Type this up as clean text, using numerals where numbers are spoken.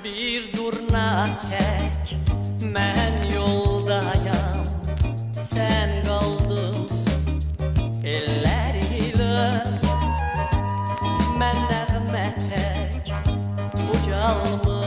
bir durna tek, mən yoldayam, sən qaldın ellər ilə. Mən nəğmə tək ucalmış